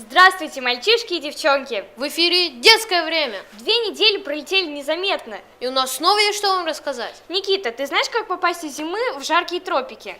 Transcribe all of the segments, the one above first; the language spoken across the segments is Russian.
Здравствуйте, мальчишки и девчонки! В эфире «Детское время». 2 недели пролетели незаметно. И у нас снова есть что вам рассказать. Никита, ты знаешь, как попасть из зимы в жаркие тропики?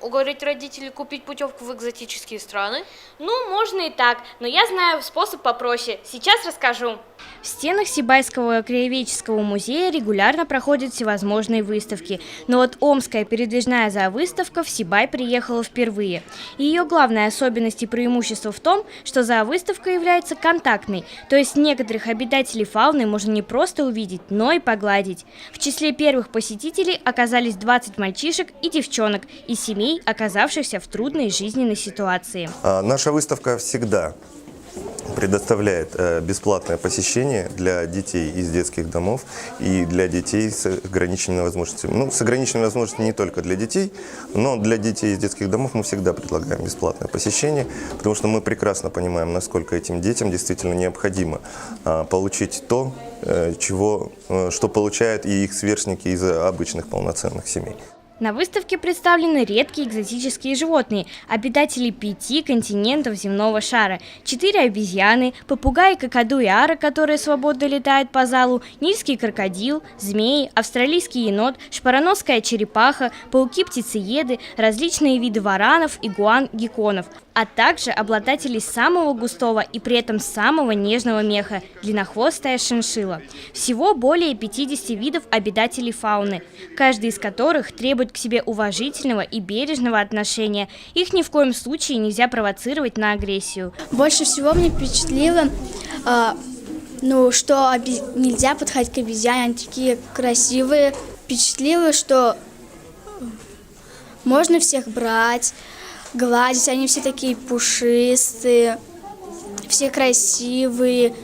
Уговорить родителей купить путевку в экзотические страны? Ну, можно и так, но я знаю способ попроще. Сейчас расскажу. В стенах Сибайского краеведческого музея регулярно проходят всевозможные выставки. Но вот Омская передвижная зоовыставка в Сибай приехала впервые. И ее главная особенность и преимущество в том, что зоовыставка является контактной, то есть некоторых обитателей фауны можно не просто увидеть, но и погладить. В числе первых посетителей оказались 20 мальчишек и девчонок из семей, оказавшихся в трудной жизненной ситуации. Наша выставка всегда предоставляет бесплатное посещение для детей из детских домов и для детей с ограниченными возможностями. Ну, с ограниченными возможностями не только для детей, но для детей из детских домов мы всегда предлагаем бесплатное посещение, потому что мы прекрасно понимаем, насколько этим детям действительно необходимо получить то, что получают и их сверстники из обычных полноценных семей. На выставке представлены редкие экзотические животные, обитатели 5 континентов земного шара, 4 обезьяны, попугаи какаду и ара, которые свободно летают по залу, нильский крокодил, змеи, австралийский енот, шпароносская черепаха, пауки-птицееды, различные виды варанов, игуан, гекконов, а также обладатели самого густого и при этом самого нежного меха – длиннохвостая шиншилла. Всего более 50 видов обитателей фауны, каждый из которых требует к себе уважительного и бережного отношения. Их ни в коем случае нельзя провоцировать на агрессию. Больше всего мне впечатлило, что нельзя подходить к обезьяне, они такие красивые. Впечатлило, что можно всех брать, гладить, они все такие пушистые, все красивые,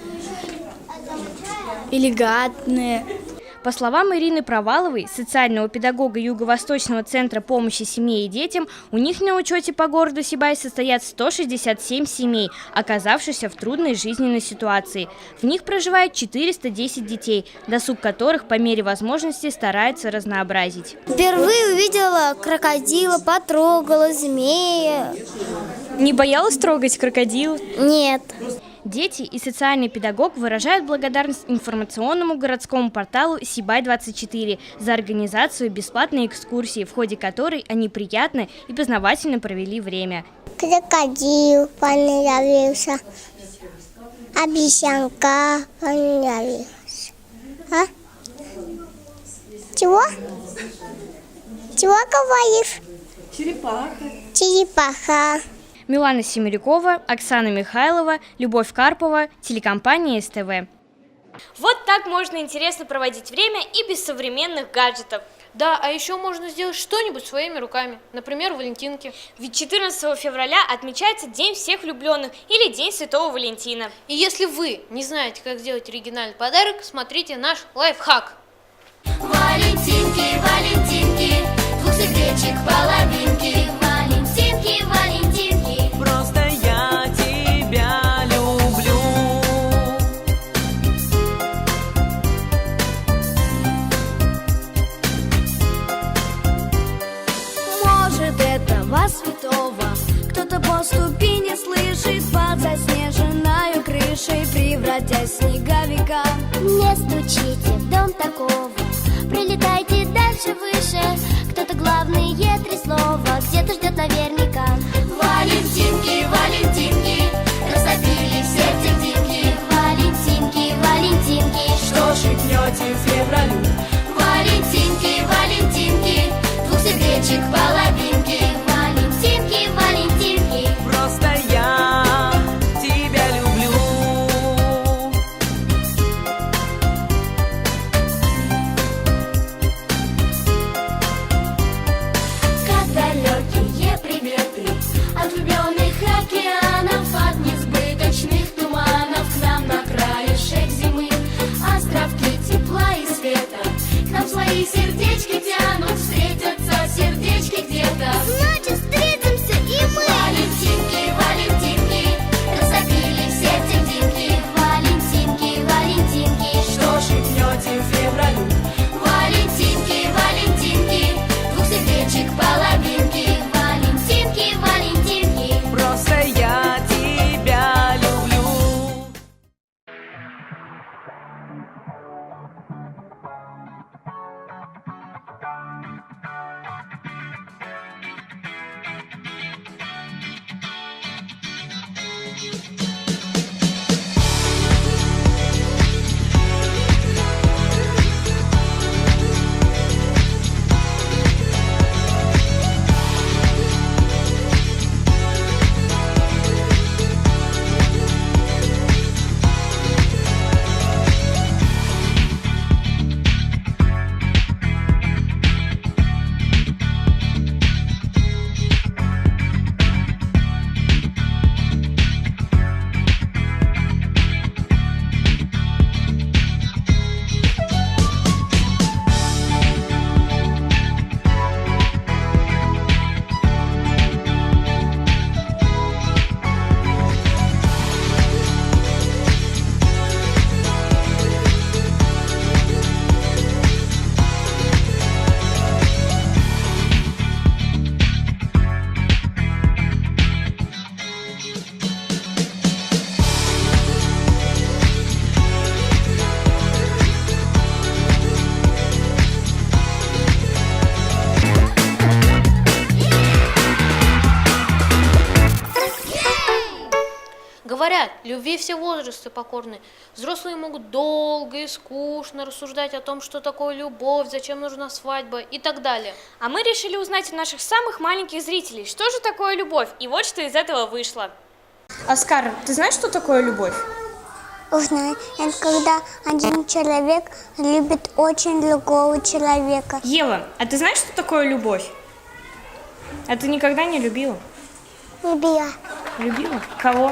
элегантные. По словам Ирины Проваловой, социального педагога Юго-Восточного центра помощи семье и детям, у них на учете по городу Сибай состоят 167 семей, оказавшихся в трудной жизненной ситуации. В них проживает 410 детей, досуг которых по мере возможности стараются разнообразить. Впервые увидела крокодила, потрогала змея. Не боялась трогать крокодил? Нет. Дети и социальный педагог выражают благодарность информационному городскому порталу Сибай-24 за организацию бесплатной экскурсии, в ходе которой они приятно и познавательно провели время. Крокодил понравился, обезьянка понравилась. Чего? Чего говоришь? Черепаха. Милана Семерякова, Оксана Михайлова, Любовь Карпова, телекомпания СТВ. Вот так можно интересно проводить время и без современных гаджетов. Да, а еще можно сделать что-нибудь своими руками, например, валентинки. Ведь 14 февраля отмечается День всех влюбленных или День Святого Валентина. И если вы не знаете, как сделать оригинальный подарок, смотрите наш лайфхак. Валентинки, валентинки, двух сердечек половинки. Валентинки, валентинки, просто я тебя люблю. может этого святого кто-то по ступени слышит под заснеженной крышей, превратясь в снеговика. Не стучите в дом такого, прилетайте дальше, выше. Кто-то главные 3 слова где-то ждет наверняка. Валентинки, валентинки, растопили в сердце динки. Валентинки, валентинки, Что шепнете февралю? валентинки, валентинки, двух сердечек половинки. Валентинки, валентинки, Просто я тебя люблю. как далекие приветы от влюбленных океанов Говорят, любви все возрасты покорны. Взрослые могут долго и скучно рассуждать о том, что такое любовь, зачем нужна свадьба и так далее. А мы решили узнать у наших самых маленьких зрителей, что же такое любовь, и вот что из этого вышло. Оскар, ты знаешь, что такое любовь? Узнай, это когда один человек любит очень другого человека. Ева, а ты знаешь, что такое любовь? А ты никогда не любила? Любила. Любила? Кого?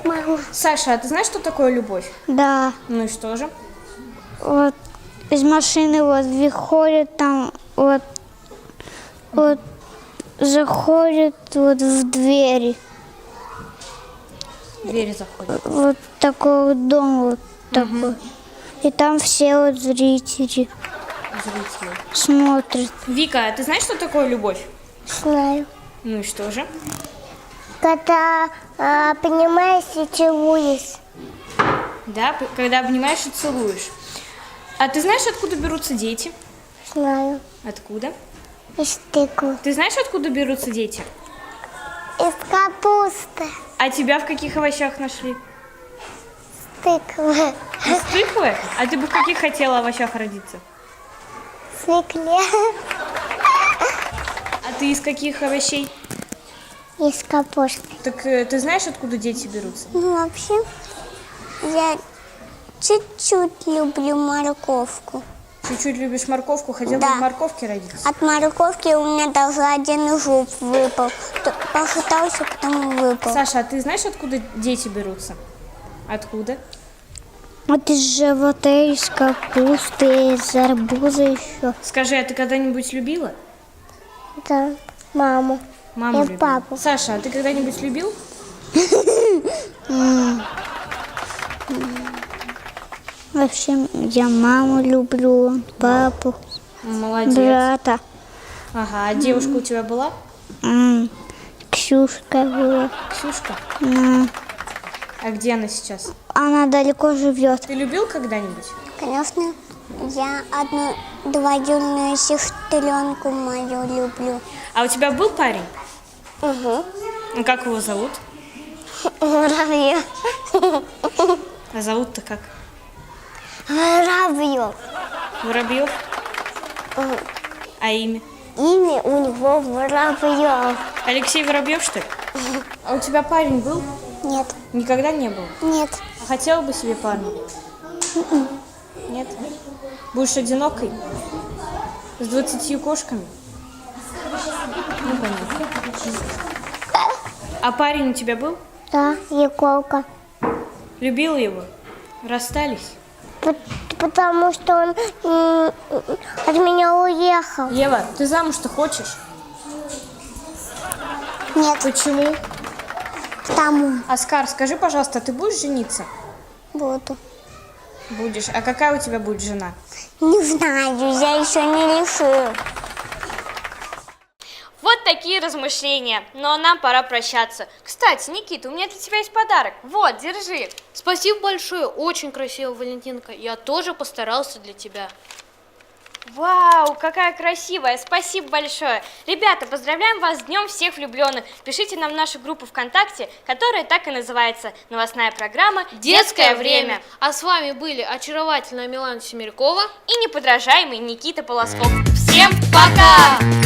Мама. Саша, а ты знаешь, что такое любовь? Да, Ну и что же? вот из машины вот выходит там, вот заходит вот в двери. Двери заходят. Вот такой вот дом вот такой. И там все вот зрители Зрители. смотрят. Вика, а ты знаешь, что такое любовь? Знаю. Ну и что же? Когда понимаешь и целуешь. Да, когда обнимаешь и целуешь. А ты знаешь, откуда берутся дети? Знаю. Откуда? Из тыквы. Ты знаешь, откуда берутся дети? Из капусты. А тебя в каких овощах нашли? Тыквы. Из тыквы? А ты бы в каких хотела овощах родиться? Свекле. А ты из каких овощей? Из капусты. Так ты знаешь, откуда дети берутся? Ну, вообще, я чуть-чуть люблю морковку. Чуть-чуть любишь морковку, хотела Да. бы в морковке родиться? От морковки у меня даже один зуб выпал. Похитался, потом выпал. Саша, а ты знаешь, откуда дети берутся? Откуда? Вот из живота, из капусты, из арбуза еще. Скажи, а ты когда-нибудь любила? Да, маму. Маму Я любила. папу. Саша, а ты когда-нибудь любил? Вообще, я маму люблю, папу, Молодец. брата. Ага, а девушка у тебя была? Ксюшка была. Ксюшка? М, А где она сейчас? Она далеко живет. Ты любил когда-нибудь? Конечно, я одну двоюродную сестренку мою люблю. А у тебя был парень? Угу. А как его зовут? Воробьев. А зовут-то как? Воробьев. Воробьев? А имя? Имя у него Воробьев. Алексей Воробьев, что ли? А у тебя парень был? Нет, Никогда не был? нет. А хотела бы себе парня? Нет? Будешь одинокой? С 20 кошками? Ну, понятно. А парень у тебя был? Да, Яколка. Любила его? Расстались? Потому что он от меня уехал. Ева, ты замуж-то хочешь? Нет, Почему? потому Оскар, скажи, пожалуйста, ты будешь жениться? буду. Будешь. А какая у тебя будет жена? Не знаю, я еще не решила. Вот такие размышления. Но нам пора прощаться. Кстати, Никита, у меня для тебя есть подарок. Вот, держи. Спасибо большое, очень красиво, Валентинка. Я тоже постарался для тебя. Вау, какая красивая, спасибо большое. Ребята, поздравляем вас с Днем всех влюбленных. Пишите нам в нашу группу ВКонтакте, которая так и называется «Новостная программа Детское время. А с вами были очаровательная Милана Семерякова и неподражаемый Никита Полосков. Всем пока!